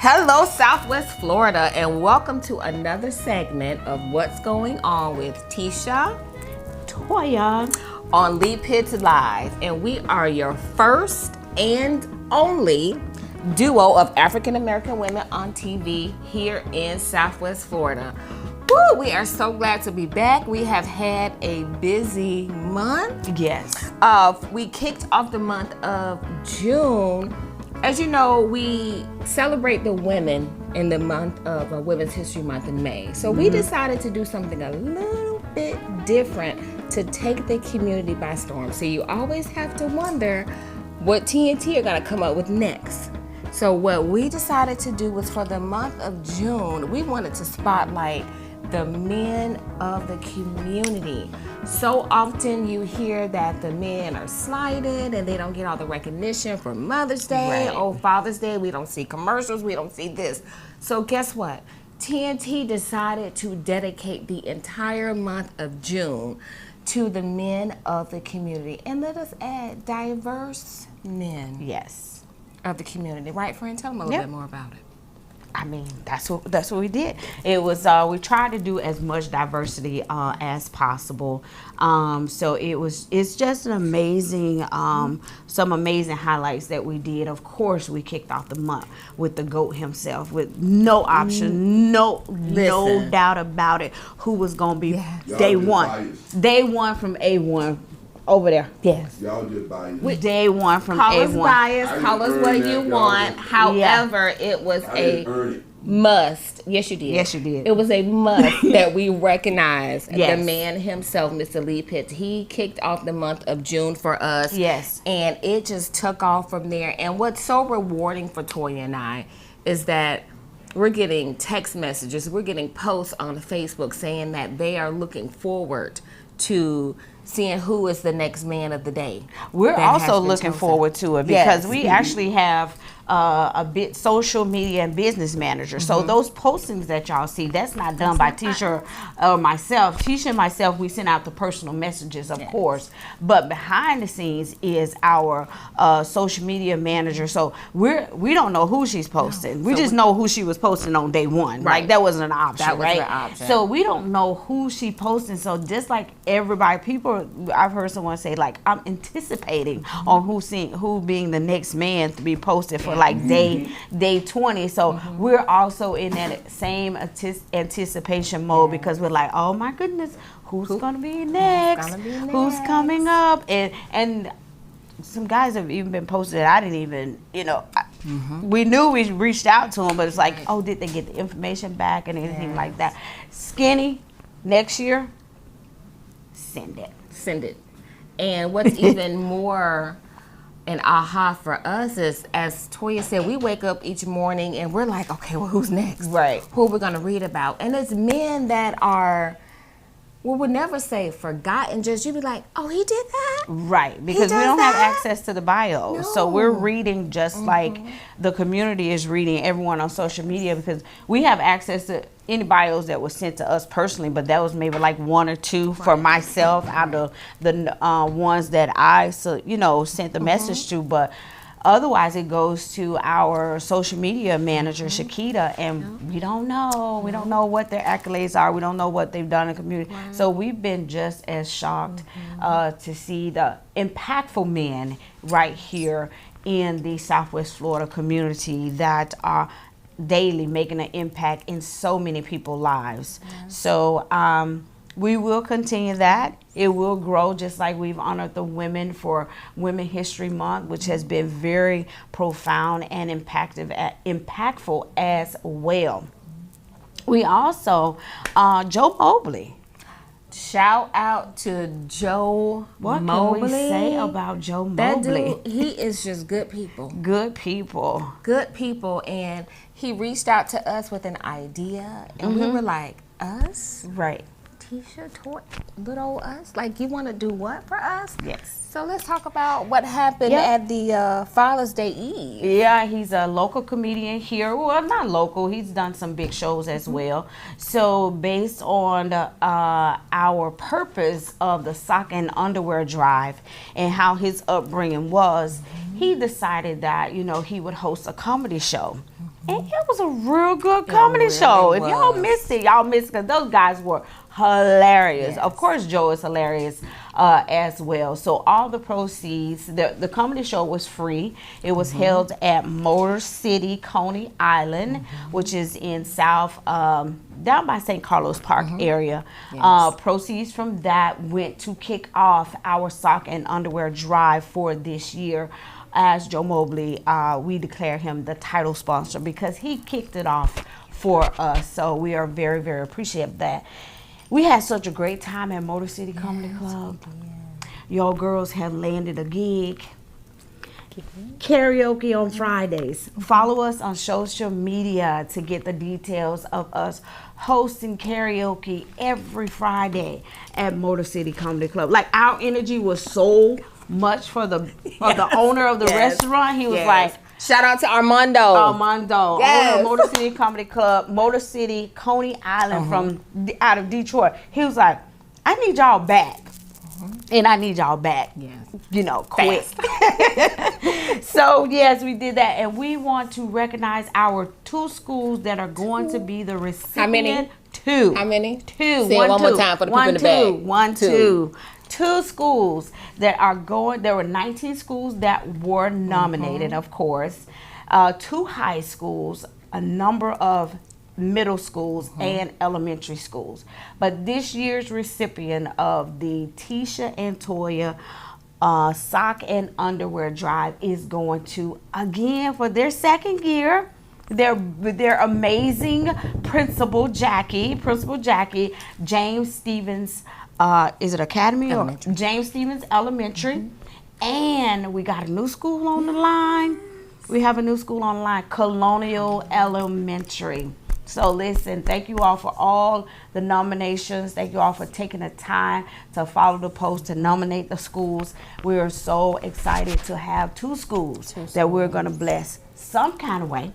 Hello, Southwest Florida, and welcome to another segment of What's Going On with Tisha Toya on Lee Pitts Live. And we are your first and only duo of African American women on TV here in Southwest Florida. Woo, we are so glad to be back. We have had a busy month. Yes. We kicked off the month of June. As you know, we celebrate the women in the month of Women's History Month in May. So we decided to do something a little bit different to take the community by storm. So you always have to wonder what TNT are going to come up with next. So what we decided to do was for the month of June, we wanted to spotlight the men of the community. So often you hear that the men are slighted and they don't get all the recognition for Mother's Day, Right. or Father's Day. We don't see commercials, we don't see this. So guess what? TNT decided to dedicate the entire month of June to the men of the community. And let us add diverse men Yes. of the community. Right, friend? Tell them a little bit more about it. I mean, that's what we did. It was we tried to do as much diversity as possible. So it's just an amazing some amazing highlights that we did. Of course, we kicked off the month with the GOAT himself, with no option, no doubt about it, who was gonna be day one. Day one from A1 over there. Yes. Y'all just biased. Day one from Call A1. us biased, call us what you want. However, it was I didn't earn it. must. Yes, you did. Yes, you did. It was a must that we recognize Yes. the man himself, Mr. Lee Pitts. He kicked off the month of June for us. Yes. And it just took off from there. And what's so rewarding for Toya and I is that we're getting text messages, we're getting posts on Facebook saying that they are looking forward to seeing who is the next man of the day. We're that has also been looking chosen. forward to it because Yes. we actually have a bit social media and business manager. So those postings that y'all see, that's not done by Tisha or myself. Tisha and myself, we send out the personal messages, of course, but behind the scenes is our social media manager. So we don't know who she's posting. We just know who she was posting on day one. Right. Like that wasn't an option, That was right? the option. So we don't know who she posting. So just like everybody, I've heard someone say like, I'm anticipating on who being the next man to be posted for like day 20. So we're also in that same anticipation mode because we're like, oh my goodness, who's gonna be next? Who's coming up? And some guys have even been posted that I didn't even, we knew we reached out to them, but it's like, oh, did they get the information back and anything like that? Skinny, next year, send it. And what's even more an aha for us is, as Toya said, we wake up each morning and we're like, okay, well, who's next? Right. Who are we going to read about? And it's men that are, we would never say forgotten, just you'd be like, oh, he did that? Right, because we does don't have that? access to the bio. So we're reading just like the community is reading everyone on social media, because we have access to any bios that was sent to us personally, but that was maybe like one or two for myself out of the ones that I sent the message to. But otherwise, it goes to our social media manager, Shakita, and we don't know. We don't know what their accolades are. We don't know what they've done in the community. So we've been just as shocked to see the impactful men right here in the Southwest Florida community that are daily making an impact in so many people's lives. So we will continue that. It will grow, just like we've honored the women for Women History Month, which has been very profound and impactful as well. We also, Joe Mobley. Shout out to Joe What Mobley. can we say about Joe That Mobley? dude, he is just good people. Good people. Good people. And he reached out to us with an idea, and we were like, us? Right. Tisha Toya, little old us? Like, you want to do what for us? Yes. So let's talk about what happened Yep. at the Father's Day Eve. Yeah, he's a local comedian here. Well, not local. He's done some big shows as well. So based on our purpose of the sock and underwear drive and how his upbringing was, he decided that, he would host a comedy show. And it was a real good comedy show. If y'all missed it, y'all missed it, because those guys were hilarious. Yes. Of course, Joe is hilarious as well. So all the proceeds, the comedy show was free. It was held at Motor City, Coney Island, which is in South, down by St. Carlos Park area. Yes. Proceeds from that went to kick off our sock and underwear drive for this year. As Joe Mobley, we declare him the title sponsor because he kicked it off for us. So we are very, very appreciative of that. We had such a great time at Motor City Comedy Club. Y'all girls have landed a gig. Karaoke on Fridays. Follow us on social media to get the details of us hosting karaoke every Friday at Motor City Comedy Club. Like, our energy was so much for the owner of the restaurant. He was like, shout out to Armando, owner of Motor City Comedy Club, Motor City, Coney Island, from out of Detroit. He was like, I need y'all back. And I need y'all back, you know, quick. So, yes, we did that. And we want to recognize our 2 schools that are going to be the recipient. How many? 2. How many? 2. Say it one more time for the people in the back. 2 schools that are going. There were 19 schools that were nominated, of course. 2 high schools, a number of middle schools, and elementary schools. But this year's recipient of the Tisha and Toya sock and underwear drive is going to, again, for their second year, their amazing Principal Jackie, James Stevens, is it Academy Elementary. or James Stevens Elementary? And we got a new school on the line. We have a new school on the line, Colonial Elementary. So listen, thank you all for all the nominations. Thank you all for taking the time to follow the post to nominate the schools. We are so excited to have 2 schools that we're going to bless some kind of way.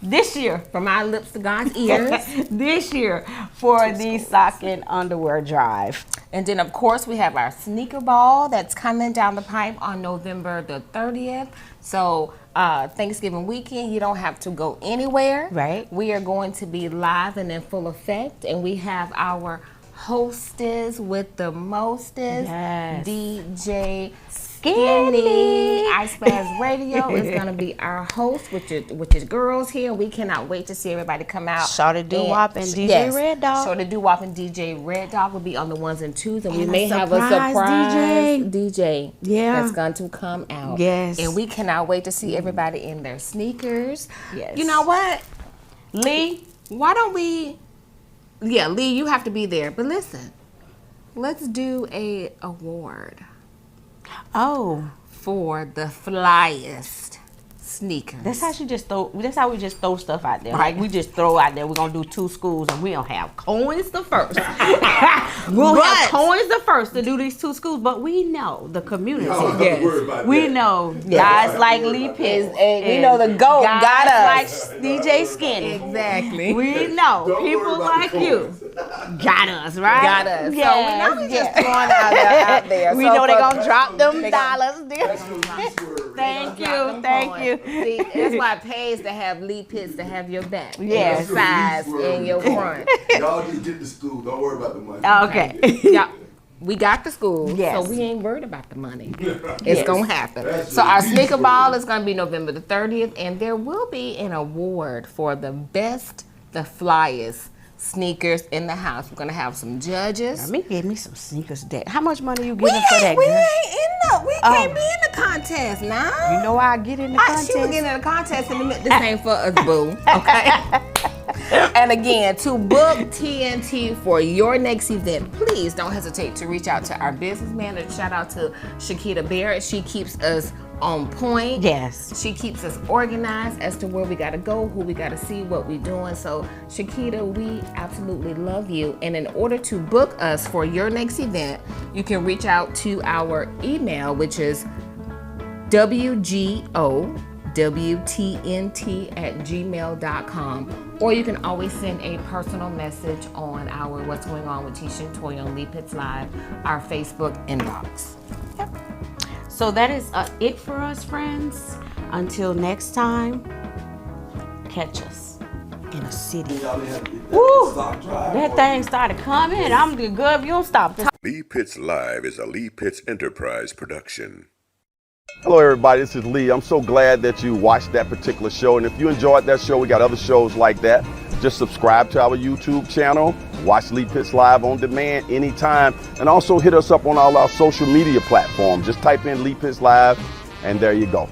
This year, from our lips to God's ears, this year for the sock and underwear drive. And then, of course, we have our sneaker ball that's coming down the pipe on November the 30th. So Thanksgiving weekend, you don't have to go anywhere. Right. We are going to be live and in full effect. And we have our hostess with the mostest, DJ Skinny. Ice Bass Radio is going to be our host, which is girls here. We cannot wait to see everybody come out. Shorty Doo-Wop and DJ Red Dog. Shorty Doo-Wop and DJ Red Dog will be on the 1s and 2s, and we may have a surprise DJ that's going to come out. Yes. And we cannot wait to see everybody in their sneakers. Yes. You know what? Lee, why don't we... Yeah, Lee, you have to be there. But listen, let's do a award. Oh, for the flyest sneakers. That's how we just throw stuff out there. Right. Like, we just throw out there. We're gonna do 2 schools, and we don't have coins the first. We'll have coins the first to do these 2 schools, but we know the community. We know guys like Lee Pitts. We know the GOAT got us. Like DJ Skinny. Exactly. We know people like you got us, right? Got us. Yes. So we know we just throwing out there. We know they're gonna drop them dollars. Thank you. See, that's why it pays to have Lee Pitts to have your back. Yes. Your size and your front. Y'all just get the school. Don't worry about the money. Okay. Yeah. We got the school, yes. So we ain't worried about the money. It's going to happen. So our sneaker ball is going to be November the 30th, and there will be an award for the best, the flyest sneakers in the house. We're going to have some judges. Let me give me some sneakers today. How much money you giving for that, girl? We can't be in the contest now. You know I get in the contest? She will get in the contest in the minute. This ain't for us, boo. Okay? And again, to book TNT for your next event, please don't hesitate to reach out to our business manager. Shout out to Shakita Barrett. She keeps us on point. Yes. She keeps us organized as to where we got to go, who we got to see, what we're doing. So, Shakita, we absolutely love you. And in order to book us for your next event, you can reach out to our email, which is wgowtnt@gmail.com, or you can always send a personal message on our What's Going On with Tisha and Toya on Lee Pitts Live, our Facebook inbox. Yep. So that is it for us, friends. Until next time, catch us in a city. Y'all didn't have to get Woo! that stock drive. That thing started coming. I'm good if you don't stop talking. Lee Pitts Live is a Lee Pitts Enterprise production. Hello everybody, this is Lee. I'm so glad that you watched that particular show, and if you enjoyed that show, we got other shows like that. Just subscribe to our YouTube channel, watch Lee Pitts Live on demand anytime, and also hit us up on all our social media platforms. Just type in Lee Pitts Live, and there you go.